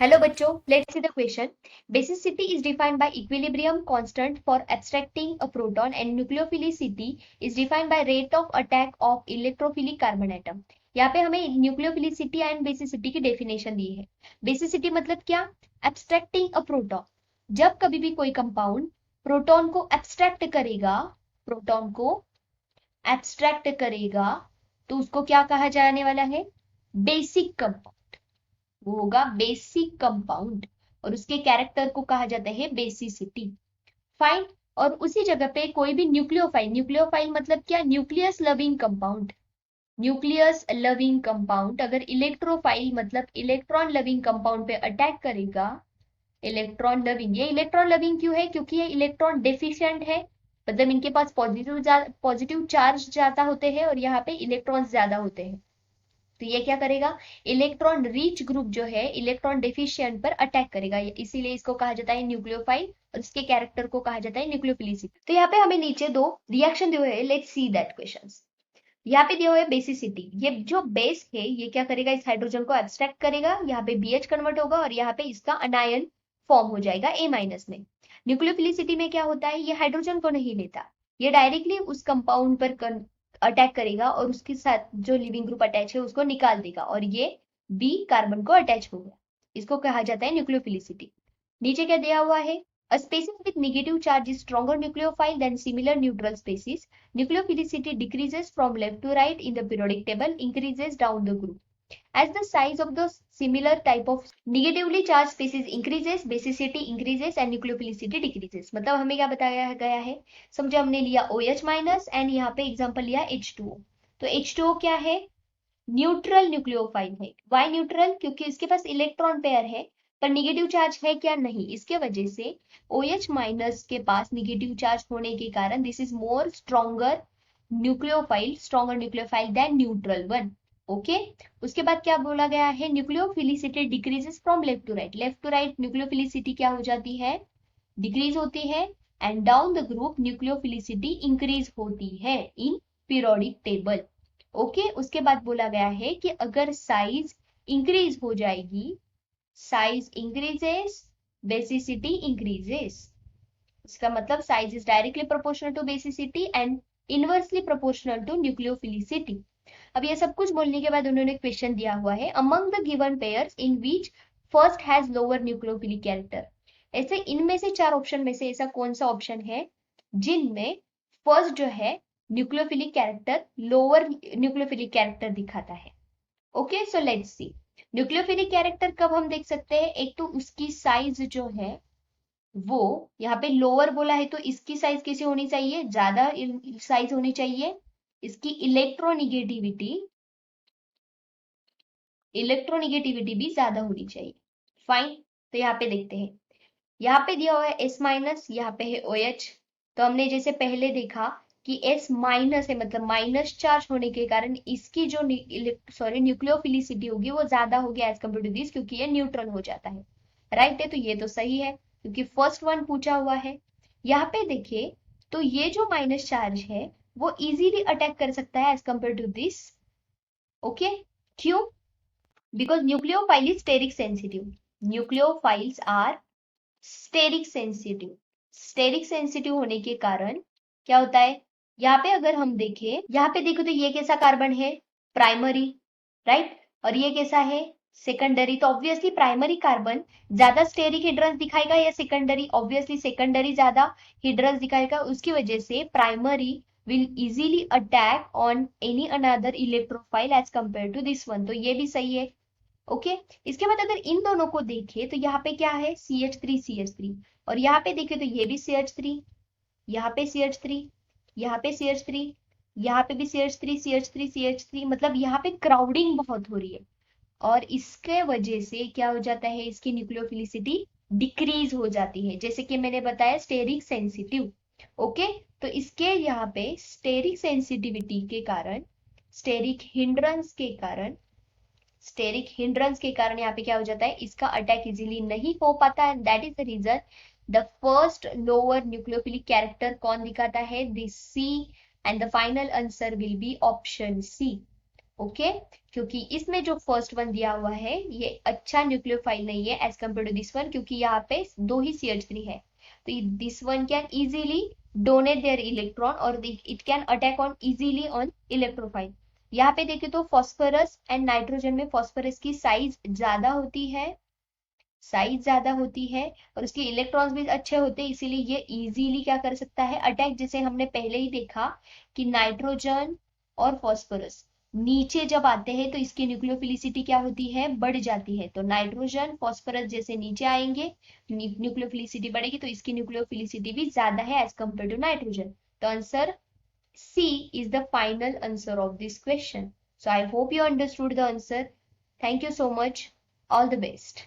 Hello बच्चों, let's see the question. Basicity is defined by equilibrium constant for abstracting a proton and nucleophilicity is defined by rate of attack of electrophilic carbon atom. यहाँ पे हमें nucleophilicity and basicity की definition दी है. Basicity मतलब क्या? एब्स्ट्रैक्टिंग a proton. जब कभी भी कोई कंपाउंड प्रोटॉन को एब्स्ट्रैक्ट करेगा, प्रोटॉन को एब्स्ट्रैक्ट करेगा, तो उसको क्या कहा जाने वाला है? Basic compound. वो होगा बेसिक कंपाउंड और उसके कैरेक्टर को कहा जाता है बेसिसिटी. फाइन. और उसी जगह पे कोई भी न्यूक्लियोफाइल, न्यूक्लियोफाइल मतलब क्या? Nucleus loving compound. Nucleus loving compound अगर इलेक्ट्रोफाइल मतलब इलेक्ट्रॉन लविंग कंपाउंड पे अटैक करेगा, इलेक्ट्रॉन लविंग. ये इलेक्ट्रॉन लविंग क्यों है? क्योंकि ये इलेक्ट्रॉन डेफिशिएंट है, मतलब इनके पास पॉजिटिव चार्ज ज्यादा होते हैं और यहाँ पे इलेक्ट्रॉन ज्यादा होते हैं. तो ये क्या करेगा? इलेक्ट्रॉन रिच ग्रुप जो है इलेक्ट्रॉन डेफिशिएंट पर अटैक करेगा, इसीलिए इसको कहा जाता है न्यूक्लियोफाइल और इसके कैरेक्टर को कहा जाता है न्यूक्लियोफिलिसिटी. तो यहाँ पे हमें नीचे दो रिएक्शन दिए हुए हैं. Let's see that questions. यहाँ पे दिया हुआ है बेसिसिटी. ये जो बेस है ये क्या करेगा? इस हाइड्रोजन को एब्स्ट्रैक्ट करेगा, यहाँ पे BH कन्वर्ट होगा और यहाँ पे इसका अनायन फॉर्म हो जाएगा A- में. न्यूक्लियोफिलिसिटी में क्या होता है? ये हाइड्रोजन को नहीं लेता, ये डायरेक्टली उस कंपाउंड पर अटैक करेगा और उसके साथ जो लिविंग ग्रुप अटैच है उसको निकाल देगा और ये B कार्बन को अटैच हो गया. इसको कहा जाता है न्यूक्लियोफिलिसिटी. नीचे क्या दिया हुआ है? A species with negative charge is stronger nucleophile than similar neutral species. Nucleophilicity decreases from left to right in the periodic table, increases down the group. As the size of the similar type of negatively charged species increases, basicity increases and nucleophilicity decreases. मतलब हमें क्या बताया गया है? समझे, हमने लिया OH minus and यहाँ पे एग्जांपल लिया H2O. तो H2O क्या है? न्यूट्रल न्यूक्लियोफाइल है. Why neutral? क्योंकि इसके पास इलेक्ट्रॉन पेयर है पर निगेटिव चार्ज है क्या? नहीं. इसके वजह से OH माइनस के पास निगेटिव चार्ज होने के कारण this is more stronger nucleophile than neutral one. Okay. उसके बाद क्या बोला गया है? Nucleophilicity decreases from left to right. Left to right nucleophilicity क्या हो जाती है? डिक्रीज होती है. And down the group nucleophilicity increase होती है इन पीरियोडिक टेबल. ओके. उसके बाद बोला गया है कि अगर साइज इंक्रीज हो जाएगी, साइज इंक्रीजेस, बेसिसिटी इंक्रीजेस. इसका मतलब size is directly proportional to basicity and inversely proportional to nucleophilicity. अब ये सब कुछ बोलने के बाद उन्होंने क्वेश्चन दिया हुआ है, among the given pairs in which first has lower nucleophilic character. ऐसे इनमें से चार ऑप्शन में से ऐसा कौन सा ऑप्शन है जिनमें फर्स्ट जो है nucleophilic character lower nucleophilic character दिखाता है? Okay. So let's see. Nucleophilic character कब हम देख सकते हैं? एक तो उसकी साइज जो है वो यहाँ पे लोअर बोला है तो इसकी साइज कैसी होनी चाहिए? ज्यादा साइज होनी चाहिए. इसकी इलेक्ट्रोनिगेटिविटी भी ज्यादा होनी चाहिए. फाइन. तो यहाँ पे देखते हैं. यहाँ पे दिया हुआ है S माइनस, यहाँ पे है OH. तो हमने जैसे पहले देखा कि S माइनस है मतलब माइनस चार्ज होने के कारण इसकी जो न्यूक्लियोफिलिसिटी होगी वो ज्यादा होगी एज कम्पेयर टू दिस, क्योंकि ये न्यूट्रल हो जाता है. राइट है. तो ये तो सही है क्योंकि फर्स्ट वन पूछा हुआ है. यहाँ पे देखिए तो ये जो माइनस चार्ज है वो इजीली अटैक कर सकता है as compare to this. Okay. क्यों? Because nucleophile is steric sensitive. Nucleophiles are steric sensitive. Steric sensitive होने के कारण क्या होता है? यहाँ पे अगर हम देखें, यहाँ पे देखो तो ये कैसा कार्बन है? प्राइमरी. राइट. और ये कैसा है? सेकेंडरी. तो ऑब्वियसली प्राइमरी कार्बन ज्यादा स्टेरिक हिड्रस दिखाएगा या सेकेंडरी? ऑब्वियसली सेकेंडरी ज्यादा हिड्रस दिखाएगा. उसकी वजह से primary will easily attack on any another electrophile as compared to this one. तो ये भी सही है. ओके. इसके बाद अगर इन दोनों को देखें तो यहाँ पे क्या है? CH3 और यहाँ पे देखें तो ये भी CH3, यहाँ पे CH3, यहाँ पे CH3, यहाँ पे भी CH3 मतलब यहाँ पे क्राउडिंग बहुत हो रही है और इसके वजह से क्या हो जाता है? इसकी न्यूक्लियोफिलिसिटी डिक्रीज हो जाती है, जैसे कि मैंने बताया स्टेरिक सेंसिटिव. ओके. तो इसके यहाँ पे स्टेरिक सेंसिटिविटी के कारण, स्टेरिक हिंड्रेंस के कारण यहाँ पे क्या हो जाता है? इसका अटैक इजीली नहीं हो पाता है. That is the reason the first lower nucleophilic character कौन दिखाता है? This C. And the final answer will be option C. Okay. क्योंकि इसमें जो फर्स्ट वन दिया हुआ है ये अच्छा न्यूक्लियोफाइल नहीं है as compare to this one, क्योंकि यहाँ पे 2 ही CH3 है। तो this one can easily donate their electron और it can attack on easily on electrophile. यहाँ पे देखें तो फॉस्फोरस एंड नाइट्रोजन में फॉस्फोरस की साइज ज्यादा होती है और उसके इलेक्ट्रॉन्स भी अच्छे होते हैं, इसीलिए ये इजीली क्या कर सकता है, अटैक। जैसे हमने पहले ही देखा कि नाइट्रोजन और फॉस्फोरस नीचे जब आते हैं तो इसकी न्यूक्लियोफिलिसिटी क्या होती है, बढ़ जाती है। तो नाइट्रोजन फॉस्फोरस जैसे नीचे आएंगे न्यूक्लियोफिलिसिटी बढ़ेगी, तो इसकी न्यूक्लियोफिलिसिटी भी ज्यादा है एज कम्पेयर टू नाइट्रोजन। तो answer C is the final answer of this question. So I hope you understood the answer. Thank you so much. All the best.